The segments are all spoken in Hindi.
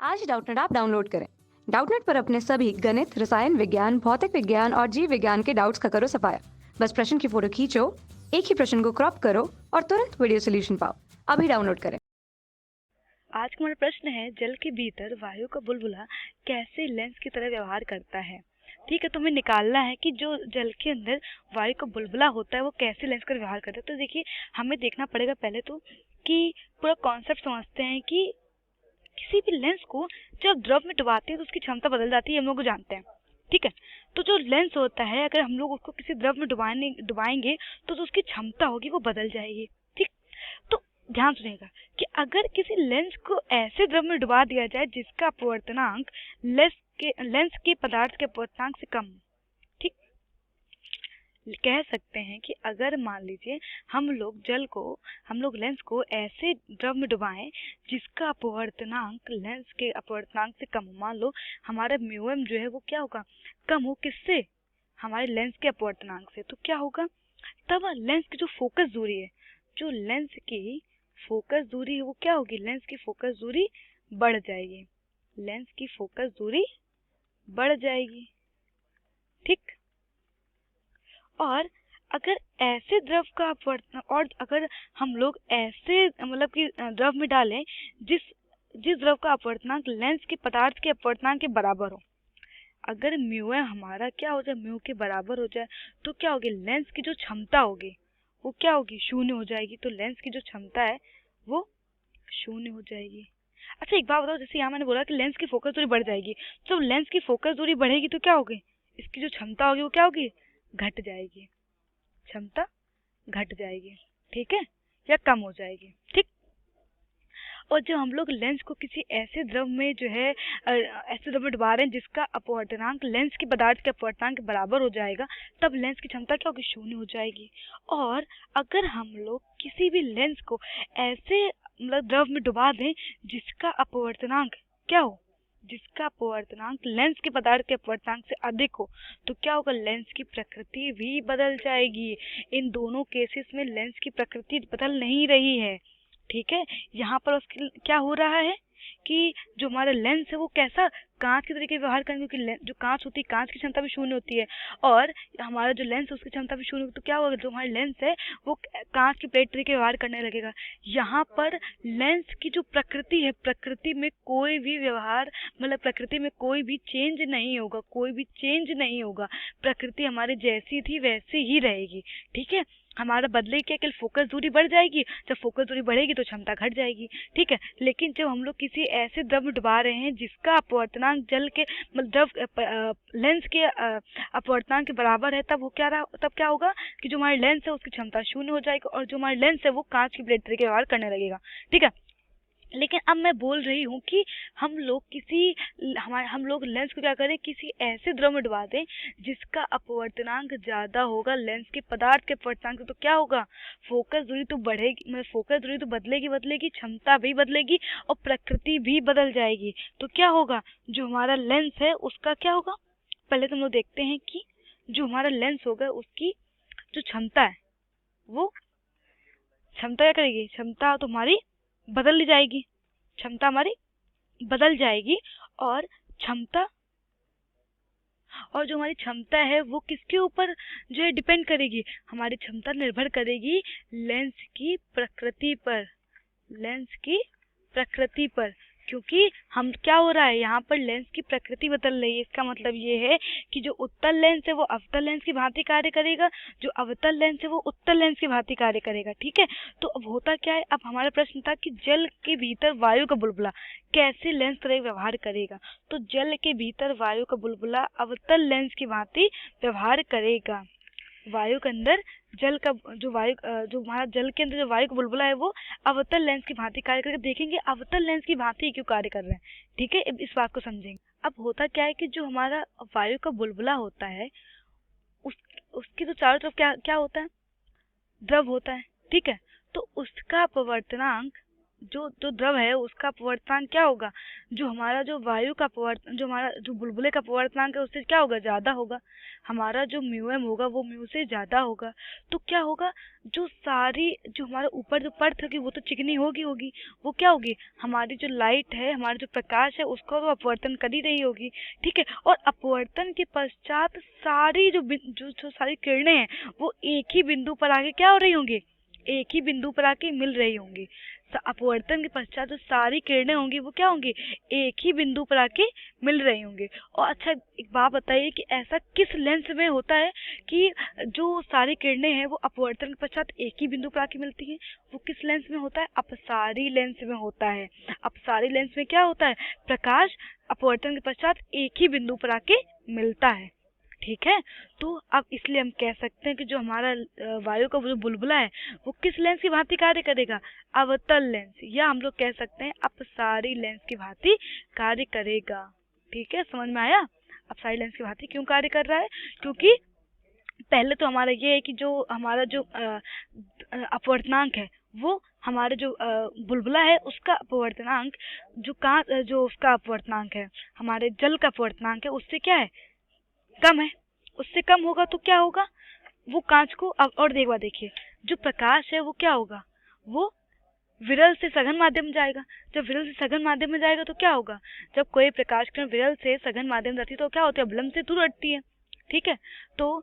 आज डाउटनेट आप डाउनलोड करें। डाउटनेट पर अपने सभी गणित, रसायन विज्ञान, भौतिक विज्ञान और जीव विज्ञान के डाउट्स का करो सफाया। बस प्रश्न की फोटो खींचो, एक ही प्रश्न को क्रॉप करो और तुरंत वीडियो सोल्यूशन पाओ। अभी डाउनलोड करें। आज का हमारा प्रश्न है, जल के भीतर वायु का बुलबुला कैसे लेंस की तरह व्यवहार करता है। ठीक है, तो हमें निकालना है कि जो जल के अंदर वायु का बुलबुला होता है वो कैसे लेंस का व्यवहार करता है। तो देखिए, हमें देखना पड़ेगा पहले तो कि पूरा कॉन्सेप्ट समझते हैं कि किसी भी लेंस को जब द्रव में डुबाते हैं तो उसकी क्षमता बदल जाती है, हम लोग जानते हैं। ठीक है, तो जो लेंस होता है, अगर हम लोग उसको किसी द्रव में डुबाएंगे तो जो उसकी क्षमता होगी वो बदल जाएगी। ठीक, तो ध्यान सुनिएगा कि अगर किसी लेंस को ऐसे द्रव में डुबा दिया जाए जिसका अपवर्तनांक लेंस के पदार्थ के अपवर्तनांक से कम, ठीक, कह सकते हैं कि अगर मान लीजिए हम लोग लेंस को ऐसे द्रव में डुबाएं जिसका अपवर्तनांक लेंस के अपवर्तनांक से कम हो। मान लो हमारा म्यूएम जो है वो क्या होगा, कम हो, किससे, हमारे लेंस के अपवर्तनांक से। तो क्या होगा, तब लेंस की जो फोकस दूरी है, जो लेंस की फोकस दूरी है वो क्या होगी, लेंस की फोकस दूरी बढ़ जाएगी। लेंस की फोकस दूरी बढ़ जाएगी। ठीक, और अगर ऐसे द्रव का अपवर्तन, और अगर हम लोग ऐसे मतलब कि द्रव में डालें जिस जिस द्रव का अपवर्तनांक लेंस के पदार्थ के अपवर्तनांक के बराबर हो, अगर म्यू हमारा क्या हो जाए, म्यू के बराबर हो जाए, तो क्या होगी, लेंस की जो क्षमता होगी वो क्या होगी, शून्य हो जाएगी। तो लेंस की जो क्षमता है वो शून्य हो जाएगी। अच्छा, एक बात बताओ, जैसे यहाँ मैंने बोला कि लेंस की फोकस दूरी बढ़ जाएगी, तो लेंस की फोकस दूरी बढ़ेगी तो क्या होगी, इसकी जो क्षमता होगी वो क्या होगी, घट जाएगी, क्षमता घट जाएगी। ठीक है, या कम हो जाएगी। ठीक, और जब हम लोग लेंस को किसी ऐसे द्रव में जो है ऐसे द्रव में डुबा रहे हैं जिसका अपवर्तनांक लेंस के पदार्थ के अपवर्तनांक के बराबर हो जाएगा, तब लेंस की क्षमता क्या होगी, शून्य हो जाएगी। और अगर हम लोग किसी भी लेंस को ऐसे मतलब द्रव में डुबा दें जिसका अपवर्तनांक क्या हो, जिसका अपवर्तनांक लेंस के पदार्थ के अपवर्तनांक से अधिक हो, तो क्या होगा, लेंस की प्रकृति भी बदल जाएगी। इन दोनों केसेस में लेंस की प्रकृति बदल नहीं रही है। ठीक है, यहाँ पर उसकी क्या हो रहा है कि जो हमारा लेंस है वो कैसा, कांच के तरीके व्यवहार करेंगे, क्योंकि जो कांच होती है, कांच की क्षमता भी शून्य होती है, और हमारा जो लेंस है उसकी क्षमता भी शून्य होगी। तो क्या होगा, जो हमारा लेंस है वो कांच की प्लेट तरीके व्यवहार करने लगेगा। यहाँ पर लेंस की जो प्रकृति है, प्रकृति में कोई भी व्यवहार मतलब प्रकृति में कोई भी चेंज नहीं होगा, कोई भी चेंज नहीं होगा। प्रकृति हमारी जैसी थी वैसी ही रहेगी। ठीक है, हमारा बदले क्या, केवल फोकस दूरी बढ़ जाएगी, जब फोकस दूरी बढ़ेगी तो क्षमता घट जाएगी। ठीक है, लेकिन जब हम लोग किसी ऐसे द्रव में डुबा रहे हैं जिसका अपवर्तनांक जल के मतलब लेंस के अपवर्तनांक के बराबर है, तब क्या होगा कि जो हमारी लेंस है उसकी क्षमता शून्य हो जाएगी, और जो हमारी लेंस है वो कांच की प्लेट तरीके व्यवहार करने लगेगा। ठीक है, लेकिन अब मैं बोल रही हूँ कि हम लोग लेंस को क्या करें, किसी ऐसे द्रव में डुबा दें जिसका अपवर्तनांक ज्यादा होगा लेंस के पदार्थ के अपवर्तनांक से। तो क्या होगा, फोकस दूरी तो बढ़ेगी, मतलब फोकस दूरी तो बदलेगी, क्षमता भी बदलेगी और प्रकृति भी बदल जाएगी। तो क्या होगा, जो हमारा लेंस है उसका क्या होगा, पहले तो हम लोग देखते हैं कि जो हमारा लेंस होगा उसकी जो क्षमता है वो क्षमता क्या करेगी, क्षमता तो हमारी बदल जाएगी, क्षमता हमारी बदल जाएगी। और क्षमता और जो हमारी क्षमता है वो किसके ऊपर जो है डिपेंड करेगी, हमारी क्षमता निर्भर करेगी लेंस की प्रकृति पर, लेंस की प्रकृति पर। क्योंकि हम क्या हो रहा है, यहाँ पर लेंस की प्रकृति बदल रही है। इसका मतलब ये है कि जो उत्तल लेंस है वो अवतल लेंस की भांति कार्य करेगा, जो अवतल लेंस है वो उत्तल लेंस की भांति कार्य करेगा। ठीक है, तो अब होता क्या है, अब हमारा प्रश्न था कि जल के भीतर वायु का बुलबुला कैसे लेंस तरह व्यवहार करेगा। तो जल के भीतर वायु का बुलबुला अवतल लेंस की भांति व्यवहार करेगा। वायु के अंदर जल का जो हमारा जल के अंदर जो वायु का बुलबुला है वो अवतल लेंस की भांति कार्य करके देखेंगे अवतल लेंस की भांति क्यों कार्य कर रहे हैं। ठीक है, इस बात को समझेंगे। अब होता क्या है कि जो हमारा वायु का बुलबुला होता है उसकी तो चारों तरफ क्या क्या होता है, द्रव होता है। ठीक है, तो उसका अपवर्तनांक जो जो द्रव है उसका अपवर्तनांक क्या होगा, जो हमारा जो वायु का जो हमारा जो बुलबुले का अपवर्तनांक है उससे क्या होगा, ज़्यादा होगा। हमारा जो म्यू एम होगा वो म्यू से ज़्यादा होगा। तो क्या होगा, जो सारी जो हमारे ऊपर जो परत होगी वो तो चिकनी होगी, वो क्या होगी, हमारी जो लाइट है, हमारा जो प्रकाश है उसको वो अपवर्तन कर ही रही होगी। ठीक है, और अपवर्तन के पश्चात सारी जो सारी किरणें हैं वो एक ही बिंदु पर आके क्या हो रही होंगी, एक ही बिंदु पर आके मिल रही होंगी। अपवर्तन के पश्चात जो सारी किरणें होंगी वो क्या होंगी, एक ही बिंदु पर आके मिल रही होंगी। और अच्छा एक बात बताइए कि ऐसा किस लेंस में होता है कि जो सारी किरणें हैं वो अपवर्तन के पश्चात एक ही बिंदु पर आके मिलती हैं, वो किस लेंस में होता है, अपसारी लेंस में होता है। अपसारी लेंस में क्या होता है, प्रकाश अपवर्तन के पश्चात एक ही बिंदु पर आके मिलता है। ठीक है, तो अब इसलिए हम कह सकते हैं कि जो हमारा वायु का जो बुलबुला है वो किस लेंस की भांति कार्य करेगा, अवतल लेंस, या हम लोग कह सकते हैं अपसारी लेंस की भांति कार्य करेगा। ठीक है, समझ में आया, अपसारी लेंस की भांति क्यों कार्य कर रहा है, क्योंकि पहले तो हमारा ये है कि जो हमारा जो अपवर्तनांक है वो हमारे जो बुलबुला है उसका अपवर्तनांक जो उसका अपवर्तनांक है, हमारे जल का अपवर्तनांक है उससे क्या है, कम है। उससे कम होगा तो क्या होगा, वो कांच को और देखिए जो प्रकाश है वो क्या होगा, वो विरल से सघन माध्यम में जाएगा। जब विरल से सघन माध्यम में जाएगा तो क्या होगा, जब कोई प्रकाश किरण विरल से सघन माध्यम में जाती है तो क्या होती है, अवलंब से दूर हटती है। ठीक है, तो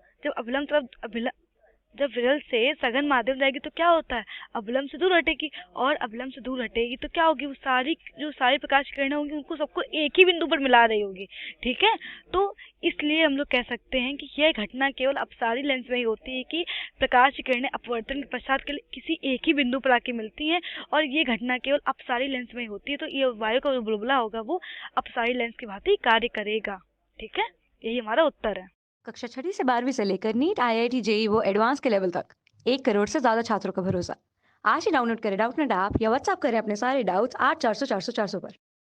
जब विरल से सघन माध्यम जाएगी तो क्या होता है, अवलंब से दूर हटेगी, और अवलंब से दूर हटेगी तो क्या होगी, वो सारी प्रकाश किरणें होंगी उनको सबको एक ही बिंदु पर मिला रही होगी। ठीक है, तो इसलिए हम लोग कह सकते हैं कि यह घटना केवल अपसारी लेंस में ही होती है कि प्रकाश की किरणें अपवर्तन के पश्चात के लिए किसी एक ही बिंदु पर आके मिलती हैं, और ये घटना केवल अपसारी लेंस में ही होती है। तो ये वायु का जो बुलबुला होगा वो अपसारी लेंस की भांति कार्य करेगा। ठीक है, यही हमारा उत्तर है। कक्षा 6वीं से 12वीं से लेकर नीट, आईआईटी, जेईई वो एडवांस के लेवल तक 1 करोड़ से ज्यादा छात्रों का भरोसा। आज ही डाउनलोड करें डाउटनेट ऐप या व्हाट्सएप करें अपने सारे डाउट्स 8400 400 400 पर।